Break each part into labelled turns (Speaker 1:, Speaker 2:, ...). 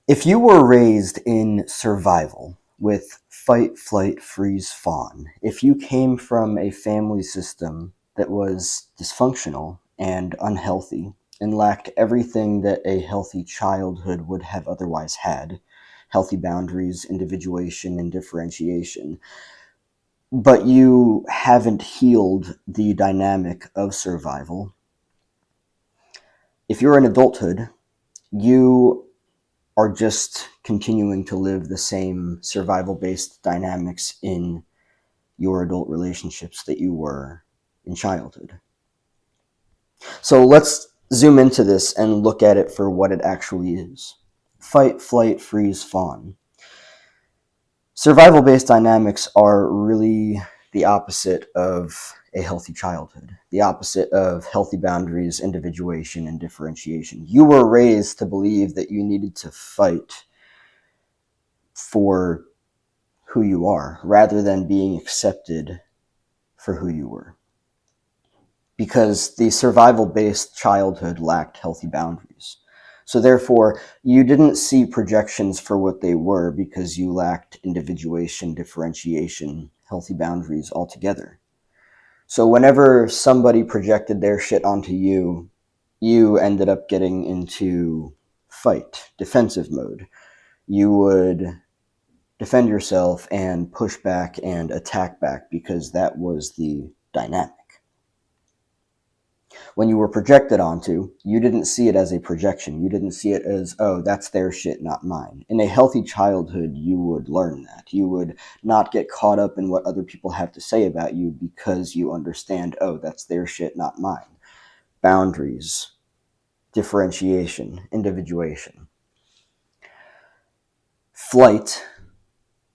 Speaker 1: If you were raised in survival with fight, flight, freeze, fawn, if you came from a family system that was dysfunctional and unhealthy and lacked everything that a healthy childhood would have otherwise had, healthy boundaries, individuation, and differentiation, but you haven't healed the dynamic of survival, if you're in adulthood, you are just continuing to live the same survival based dynamics in your adult relationships that you were in childhood. So let's zoom into this and look at it for what it actually is. Fight, flight, freeze, fawn. Survival based dynamics are really the opposite of a healthy childhood, the opposite of healthy boundaries, individuation, and differentiation. You were raised to believe that you needed to fight for who you are rather than being accepted for who you were. Because the survival based childhood lacked healthy boundaries. So, therefore, you didn't see projections for what they were because you lacked individuation, differentiation, healthy boundaries altogether. So, whenever somebody projected their shit onto you, you ended up getting into fight, defensive mode. You would defend yourself and push back and attack back because that was the dynamic. When you were projected onto, you didn't see it as a projection. You didn't see it as, oh, that's their shit, not mine. In a healthy childhood, you would learn that. You would not get caught up in what other people have to say about you because you understand, oh, that's their shit, not mine. Boundaries, differentiation, individuation. Flight,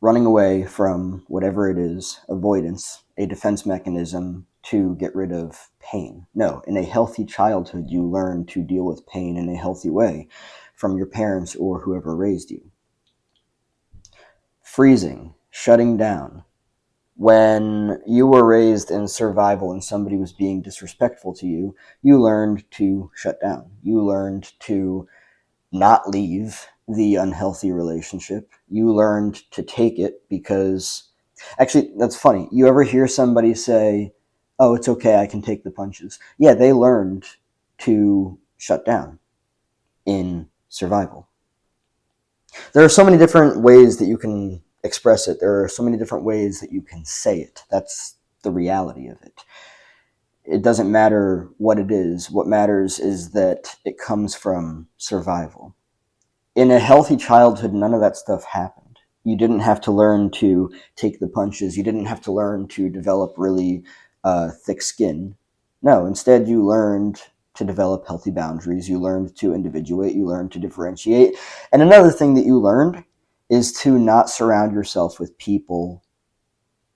Speaker 1: running away from whatever it is, avoidance, a defense mechanism to get rid of pain. No, in a healthy childhood, you learn to deal with pain in a healthy way from your parents or whoever raised you. Freezing, shutting down. When you were raised in survival and somebody was being disrespectful to you, you learned to shut down. You learned to not leave the unhealthy relationship. You learned to take it because, actually, that's funny. You ever hear somebody say, oh, it's okay, I can take the punches? Yeah, they learned to shut down in survival. There are so many different ways that you can express it. There are so many different ways that you can say it. That's the reality of it. It doesn't matter what it is. What matters is that it comes from survival. In a healthy childhood, none of that stuff happened. You didn't have to learn to take the punches. You didn't have to learn to develop really thick skin. No, instead you learned to develop healthy boundaries. You learned to individuate. You learned to differentiate. And another thing that you learned is to not surround yourself with people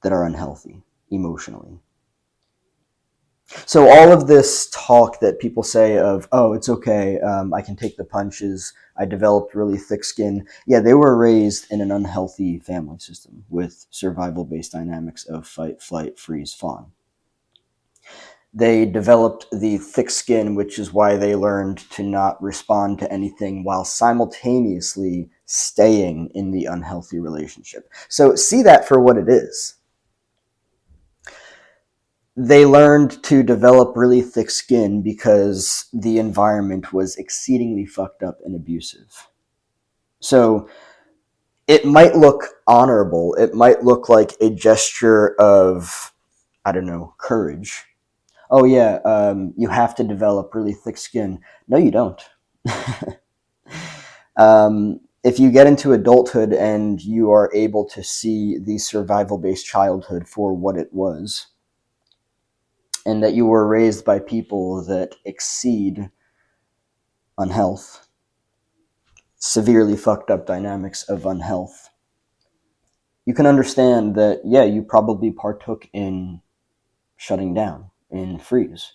Speaker 1: that are unhealthy emotionally. So all of this talk that people say of, oh, it's okay, I can take the punches, I developed really thick skin. Yeah, they were raised in an unhealthy family system with survival-based dynamics of fight, flight, freeze, fawn. They developed the thick skin, which is why they learned to not respond to anything while simultaneously staying in the unhealthy relationship. So see that for what it is. They learned to develop really thick skin because the environment was exceedingly fucked up and abusive. So it might look honorable. It might look like a gesture of, I don't know, courage. Oh, yeah, you have to develop really thick skin. No, you don't. If you get into adulthood and you are able to see the survival based childhood for what it was, and that you were raised by people that exceed unhealth, severely fucked up dynamics of unhealth, you can understand that, yeah, you probably partook in shutting down, in freeze.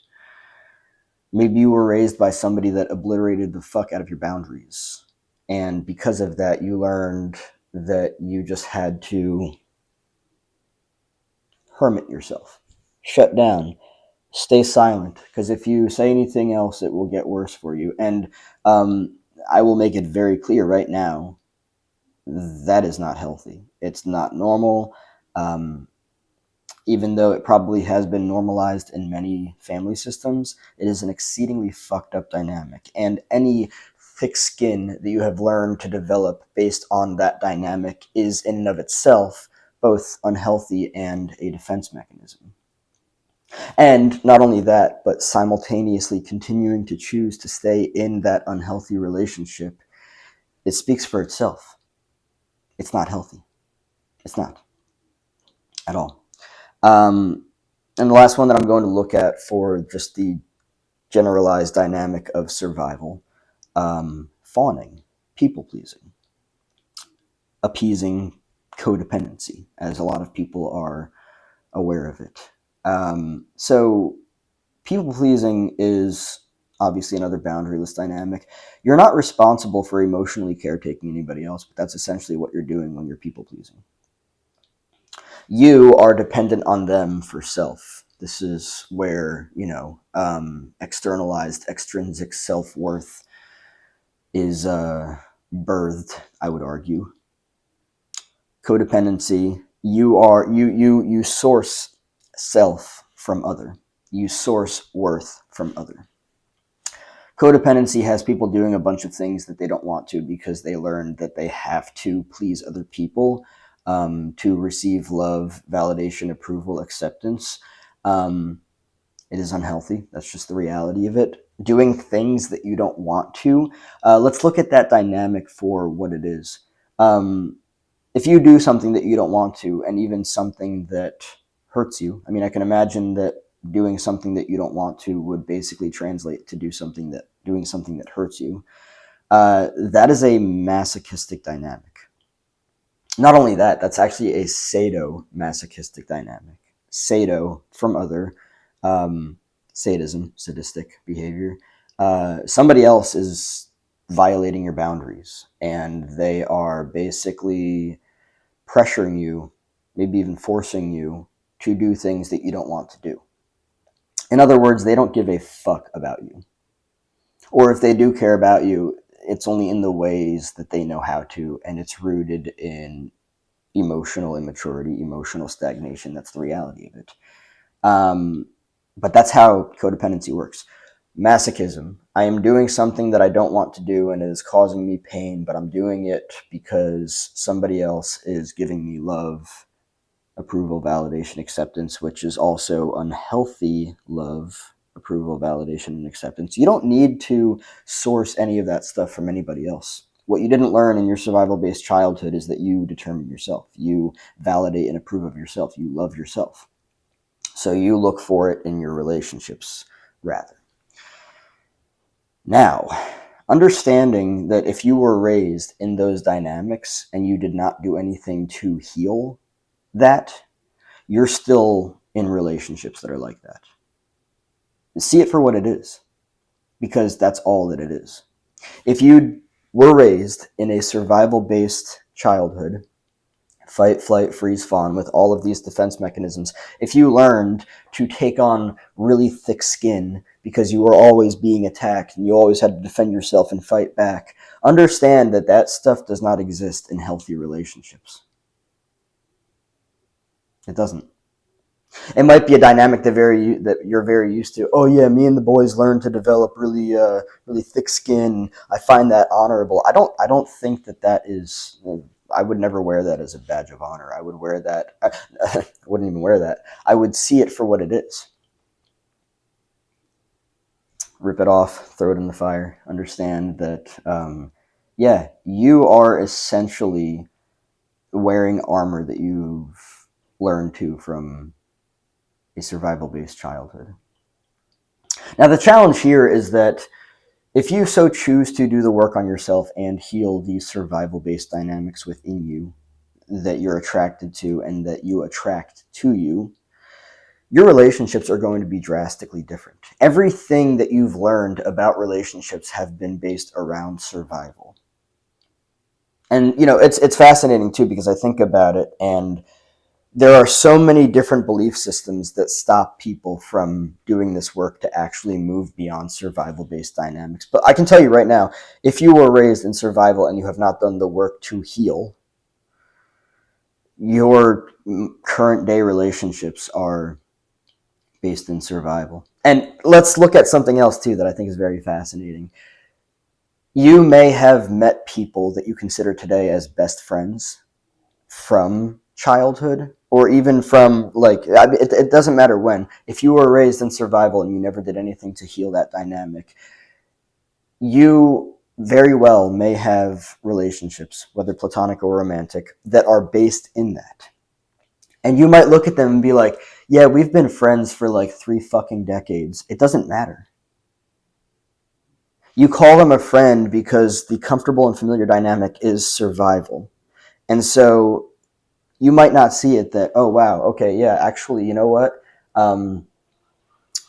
Speaker 1: Maybe you were raised by somebody that obliterated the fuck out of your boundaries. And because of that, you learned that you just had to hermit yourself, shut down, stay silent, because if you say anything else, it will get worse for you. And I will make it very clear right now, that is not healthy. It's not normal. Um, Even though it probably has been normalized in many family systems, it is an exceedingly fucked up dynamic. And any thick skin that you have learned to develop based on that dynamic is, in and of itself, both unhealthy and a defense mechanism. And not only that, but simultaneously continuing to choose to stay in that unhealthy relationship, it speaks for itself. It's not healthy. It's not at all. And the last one that I'm going to look at for just the generalized dynamic of survival, fawning, people pleasing, appeasing codependency, as a lot of people are aware of it. So people pleasing is obviously another boundaryless dynamic. You're not responsible for emotionally caretaking anybody else, but that's essentially what you're doing when you're people pleasing. You are dependent on them for self. This is where, externalized, extrinsic self-worth is birthed, I would argue. Codependency, you source self from other. You source worth from other. Codependency has people doing a bunch of things that they don't want to because they learned that they have to please other people to receive love, validation, approval, acceptance. It is unhealthy. That's just the reality of it. Doing things that you don't want to. Let's look at that dynamic for what it is. If you do something that you don't want to, and even something that hurts you, I mean, I can imagine that doing something that you don't want to would basically translate to doing something that hurts you. That is a masochistic dynamic. Not only that, that's actually a sadomasochistic dynamic. Sado from other, sadism, sadistic behavior. Somebody else is violating your boundaries, and they are basically pressuring you, maybe even forcing you to do things that you don't want to do. In other words, they don't give a fuck about you. Or if they do care about you, it's only in the ways that they know how to, and it's rooted in emotional immaturity, emotional stagnation. That's the reality of it. But that's how codependency works. Masochism. I am doing something that I don't want to do and it is causing me pain, but I'm doing it because somebody else is giving me love, approval, validation, acceptance, which is also unhealthy love, approval, validation, and acceptance. You don't need to source any of that stuff from anybody else. What you didn't learn in your survival-based childhood is that you determine yourself. You validate and approve of yourself. You love yourself. So you look for it in your relationships, rather. Now, understanding that if you were raised in those dynamics and you did not do anything to heal that, you're still in relationships that are like that. See it for what it is, because that's all that it is. If you were raised in a survival-based childhood, fight, flight, freeze, fawn, with all of these defense mechanisms, if you learned to take on really thick skin because you were always being attacked and you always had to defend yourself and fight back, understand that that stuff does not exist in healthy relationships. It doesn't. It might be a dynamic that you're very used to. Oh yeah, me and the boys learned to develop really thick skin. I find that honorable. I don't think that is. I would never wear that as a badge of honor. I would wear that. I wouldn't even wear that. I would see it for what it is. Rip it off, throw it in the fire. Understand that, yeah, you are essentially wearing armor that you've learned from a survival-based childhood. Now, the challenge here is that if you so choose to do the work on yourself and heal these survival-based dynamics within you that you're attracted to and that you attract to you, your relationships are going to be drastically different. Everything that you've learned about relationships have been based around survival. And, it's fascinating, too, because I think about it, and there are so many different belief systems that stop people from doing this work to actually move beyond survival-based dynamics. But I can tell you right now, if you were raised in survival and you have not done the work to heal, your current day relationships are based in survival. And let's look at something else too that I think is very fascinating. You may have met people that you consider today as best friends from childhood, or even from, like, it doesn't matter when. If you were raised in survival and you never did anything to heal that dynamic, you very well may have relationships, whether platonic or romantic, that are based in that. And you might look at them and be like, yeah, we've been friends for like 3 fucking decades. It doesn't matter. You call them a friend because the comfortable and familiar dynamic is survival. And so you might not see it that, oh, wow, okay, yeah, actually, you know what?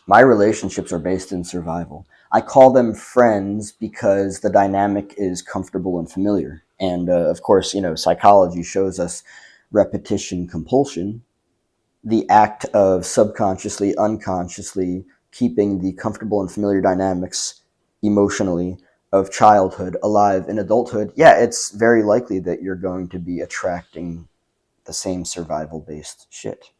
Speaker 1: My relationships are based in survival. I call them friends because the dynamic is comfortable and familiar. And of course, psychology shows us repetition compulsion, the act of subconsciously, unconsciously keeping the comfortable and familiar dynamics emotionally of childhood alive in adulthood. Yeah, it's very likely that you're going to be attracting the same survival-based shit.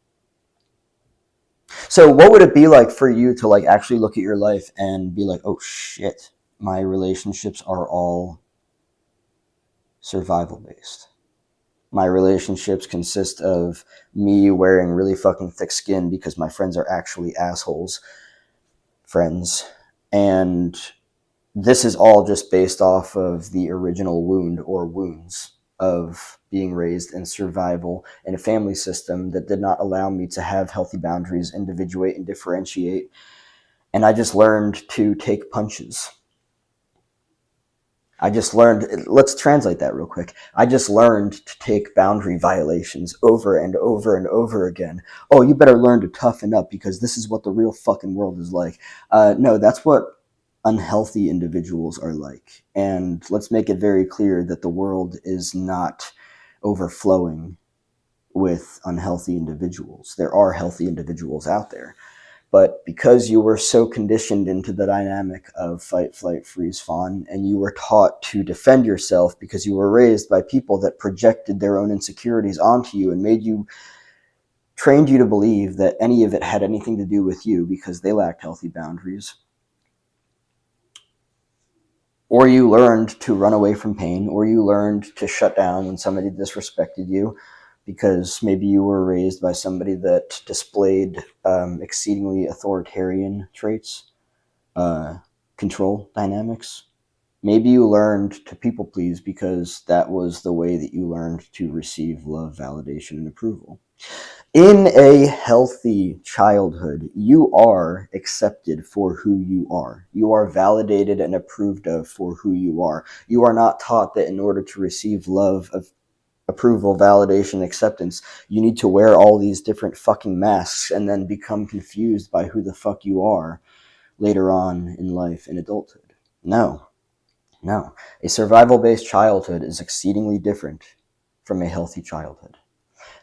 Speaker 1: So what would it be like for you to like actually look at your life and be like, oh shit, my relationships are all survival based. My relationships consist of me wearing really fucking thick skin because my friends are actually assholes friends. And this is all just based off of the original wound or wounds of being raised in survival in a family system that did not allow me to have healthy boundaries, individuate, and differentiate. And I just learned to take punches. Let's translate that real quick. I just learned to take boundary violations over and over and over again. Oh, you better learn to toughen up because this is what the real fucking world is like. No, that's what unhealthy individuals are like. And let's make it very clear that the world is not overflowing with unhealthy individuals. There are healthy individuals out there. But because you were so conditioned into the dynamic of fight, flight, freeze, fawn, and you were taught to defend yourself because you were raised by people that projected their own insecurities onto you and trained you to believe that any of it had anything to do with you because they lacked healthy boundaries, or you learned to run away from pain, or you learned to shut down when somebody disrespected you because maybe you were raised by somebody that displayed exceedingly authoritarian traits, control dynamics. Maybe you learned to people please because that was the way that you learned to receive love, validation, and approval. In a healthy childhood, you are accepted for who you are. You are validated and approved of for who you are. You are not taught that in order to receive love, approval, validation, acceptance, you need to wear all these different fucking masks and then become confused by who the fuck you are later on in life in adulthood. No, no. A survival-based childhood is exceedingly different from a healthy childhood.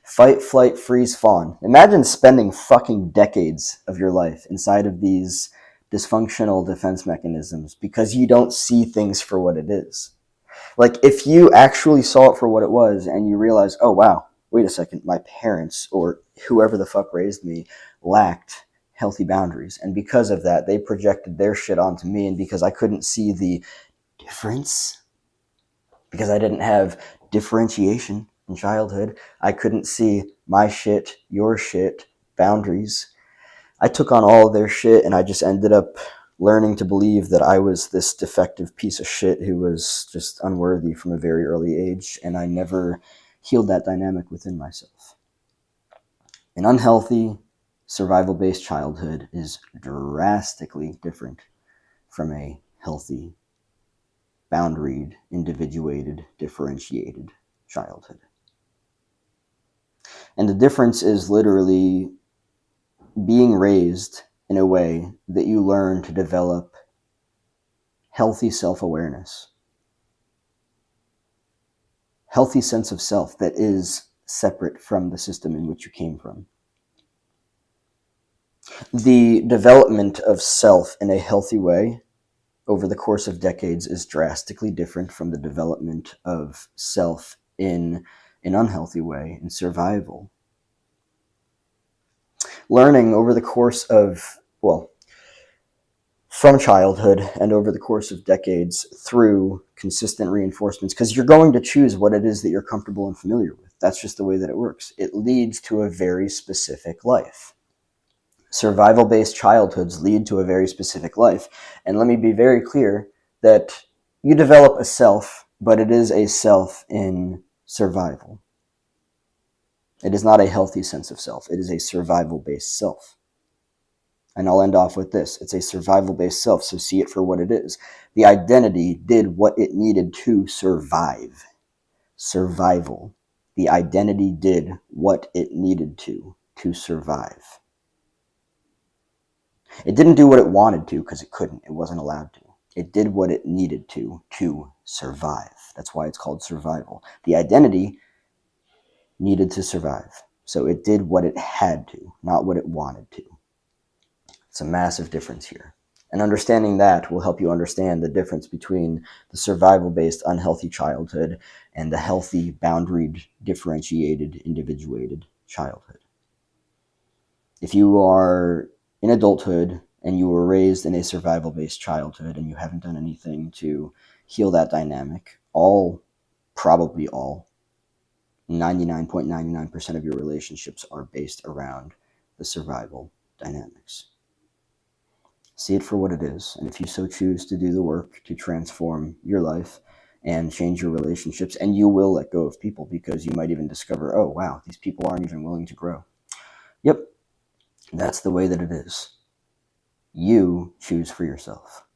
Speaker 1: Fight, flight, freeze, fawn. Imagine spending fucking decades of your life inside of these dysfunctional defense mechanisms because you don't see things for what it is. Like, if you actually saw it for what it was and you realize, oh wow, wait a second, my parents or whoever the fuck raised me lacked healthy boundaries. And because of that, they projected their shit onto me. And because I couldn't see the difference, because I didn't have differentiation in childhood, I couldn't see my shit, your shit, boundaries. I took on all of their shit and I just ended up learning to believe that I was this defective piece of shit who was just unworthy from a very early age, and I never healed that dynamic within myself. An unhealthy, survival-based childhood is drastically different from a healthy, boundaried, individuated, differentiated childhood. And the difference is literally being raised in a way that you learn to develop healthy self-awareness, healthy sense of self that is separate from the system in which you came from. The development of self in a healthy way over the course of decades is drastically different from the development of self in an unhealthy way, in survival. Learning over the course of, from childhood and over the course of decades through consistent reinforcements, because you're going to choose what it is that you're comfortable and familiar with. That's just the way that it works. It leads to a very specific life. Survival-based childhoods lead to a very specific life. And let me be very clear that you develop a self, but it is a self in survival. It is not a healthy sense of self. It is a survival-based self. And I'll end off with this. It's a survival-based self, so see it for what it is. The identity did what it needed to survive. Survival. The identity did what it needed to survive. It didn't do what it wanted to because it couldn't. It wasn't allowed to. It did what it needed to survive. That's why it's called survival. The identity needed to survive. So it did what it had to, not what it wanted to. It's a massive difference here. And understanding that will help you understand the difference between the survival-based unhealthy childhood and the healthy, boundaried, differentiated, individuated childhood. If you are in adulthood and you were raised in a survival-based childhood and you haven't done anything to heal that dynamic, probably all, 99.99% of your relationships are based around the survival dynamics. See it for what it is, and if you so choose to do the work to transform your life and change your relationships, and you will let go of people because you might even discover, oh wow, these people aren't even willing to grow. Yep, that's the way that it is. You choose for yourself.